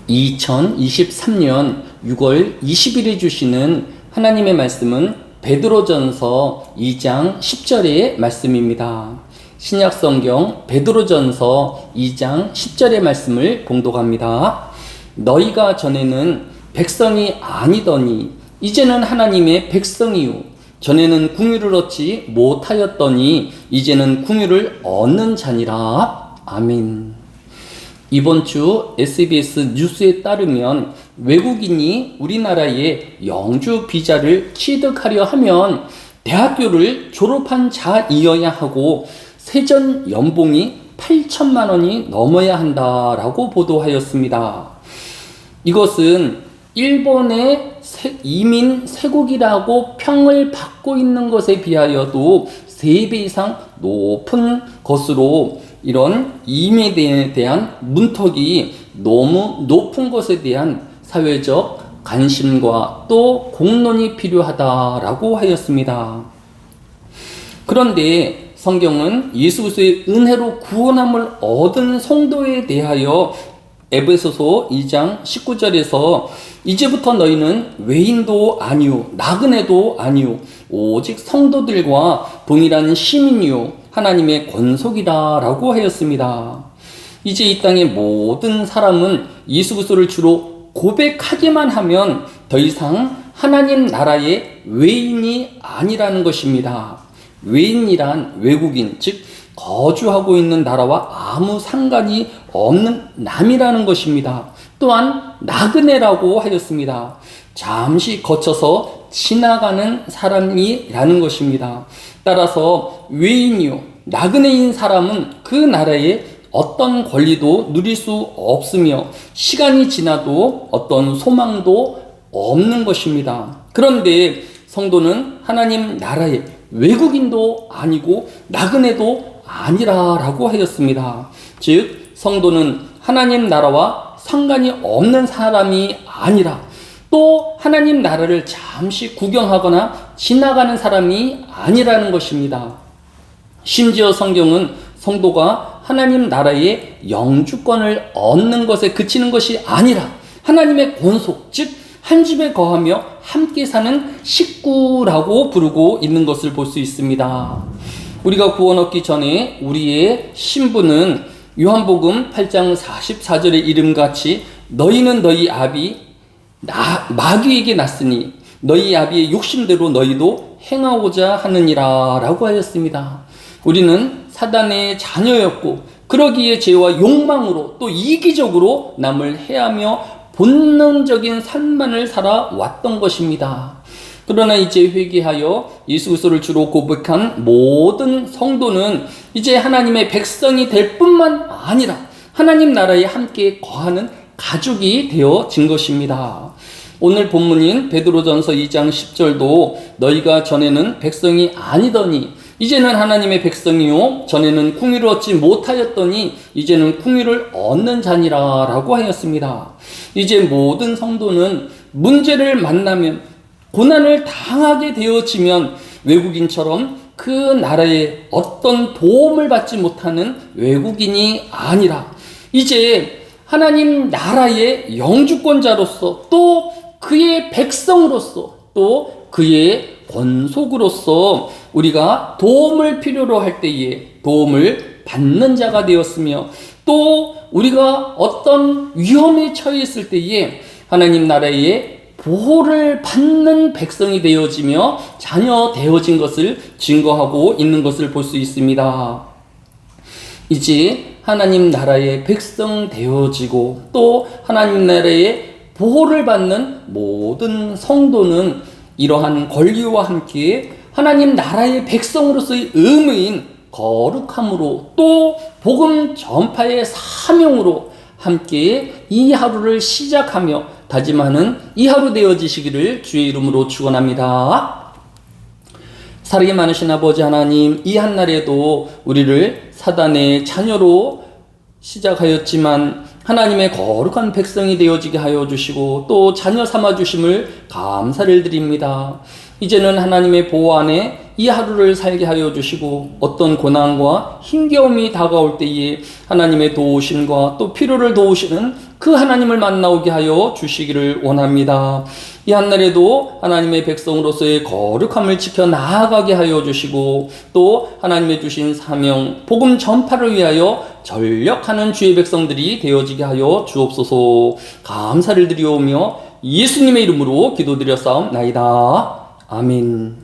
2023년 6월 20일에 주시는 하나님의 말씀은 베드로전서 2장 10절의 말씀입니다. 신약성경 베드로전서 2장 10절의 말씀을 봉독합니다. 너희가 전에는 백성이 아니더니 이제는 하나님의 백성이요 전에는 궁유를 얻지 못하였더니 이제는 궁유를 얻는 자니라. 아멘. 이번 주 SBS 뉴스에 따르면 외국인이 우리나라에 영주 비자를 취득하려 하면 대학교를 졸업한 자이어야 하고 세전 연봉이 8천만 원이 넘어야 한다라고 보도하였습니다. 이것은 일본의 이민 쇄국이라고 평을 받고 있는 것에 비하여도 3배 이상 높은 것으로 이런 이민에 대한 문턱이 너무 높은 것에 대한 사회적 관심과 또 공론이 필요하다라고 하였습니다. 그런데 성경은 예수 그리스도의 은혜로 구원함을 얻은 성도에 대하여 에베소서 2장 19절에서 이제부터 너희는 외인도 아니요 나그네도 아니요 오직 성도들과 동일한 시민이요 하나님의 권속이라 라고 하였습니다. 이제 이 땅의 모든 사람은 예수 그리스도를 주로 고백하기만 하면 더 이상 하나님 나라의 외인이 아니라는 것입니다. 외인이란 외국인, 즉 거주하고 있는 나라와 아무 상관이 없는 남이라는 것입니다. 또한 나그네라고 하였습니다. 잠시 거쳐서 지나가는 사람이라는 것입니다. 따라서 외인이요 나그네인 사람은 그 나라의 어떤 권리도 누릴 수 없으며 시간이 지나도 어떤 소망도 없는 것입니다. 그런데 성도는 하나님 나라의 외국인도 아니고 나그네도 아니라라고 하였습니다. 즉 성도는 하나님 나라와 상관이 없는 사람이 아니라 또 하나님 나라를 잠시 구경하거나 지나가는 사람이 아니라는 것입니다. 심지어 성경은 성도가 하나님 나라의 영주권을 얻는 것에 그치는 것이 아니라 하나님의 권속, 즉 한 집에 거하며 함께 사는 식구라고 부르고 있는 것을 볼 수 있습니다. 우리가 구원 얻기 전에 우리의 신분은 요한복음 8장 44절의 이름같이 너희는 너희 아비 마귀에게 났으니 너희 아비의 욕심대로 너희도 행하고자 하느니라 라고 하였습니다. 우리는 사단의 자녀였고 그러기에 죄와 욕망으로 또 이기적으로 남을 해하며 본능적인 삶만을 살아왔던 것입니다. 그러나 이제 회개하여 예수 그리스도를 주로 고백한 모든 성도는 이제 하나님의 백성이 될 뿐만 아니라 하나님 나라에 함께 거하는 가족이 되어진 것입니다. 오늘 본문인 베드로전서 2장 10절도 너희가 전에는 백성이 아니더니 이제는 하나님의 백성이요 전에는 궁유를 얻지 못하였더니 이제는 궁유를 얻는 자니라 라고 하였습니다. 이제 모든 성도는 문제를 만나면 고난을 당하게 되어지면 외국인처럼 그 나라에 어떤 도움을 받지 못하는 외국인이 아니라 이제 하나님 나라의 영주권자로서 또 그의 백성으로서 또 그의 권속으로서 우리가 도움을 필요로 할 때에 도움을 받는 자가 되었으며 또 우리가 어떤 위험에 처해 있을 때에 하나님 나라의 보호를 받는 백성이 되어지며 자녀 되어진 것을 증거하고 있는 것을 볼 수 있습니다. 이제 하나님 나라의 백성 되어지고 또 하나님 나라의 보호를 받는 모든 성도는 이러한 권리와 함께 하나님 나라의 백성으로서의 의무인 거룩함으로 또 복음 전파의 사명으로 함께 이 하루를 시작하며 다짐하는 이 하루 되어지시기를 주의 이름으로 축원합니다. 사랑이 많으신 아버지 하나님, 이 한날에도 우리를 사단의 자녀로 시작하였지만 하나님의 거룩한 백성이 되어지게 하여 주시고 또 자녀 삼아 주심을 감사를 드립니다. 이제는 하나님의 보호 안에 이 하루를 살게 하여 주시고 어떤 고난과 힘겨움이 다가올 때에 하나님의 도우심과 또 필요를 도우시는 그 하나님을 만나오게 하여 주시기를 원합니다. 이 한날에도 하나님의 백성으로서의 거룩함을 지켜 나아가게 하여 주시고, 또 하나님의 주신 사명, 복음 전파를 위하여 전력하는 주의 백성들이 되어지게 하여 주옵소서. 감사를 드리오며 예수님의 이름으로 기도드려 싸움나이다. 아멘.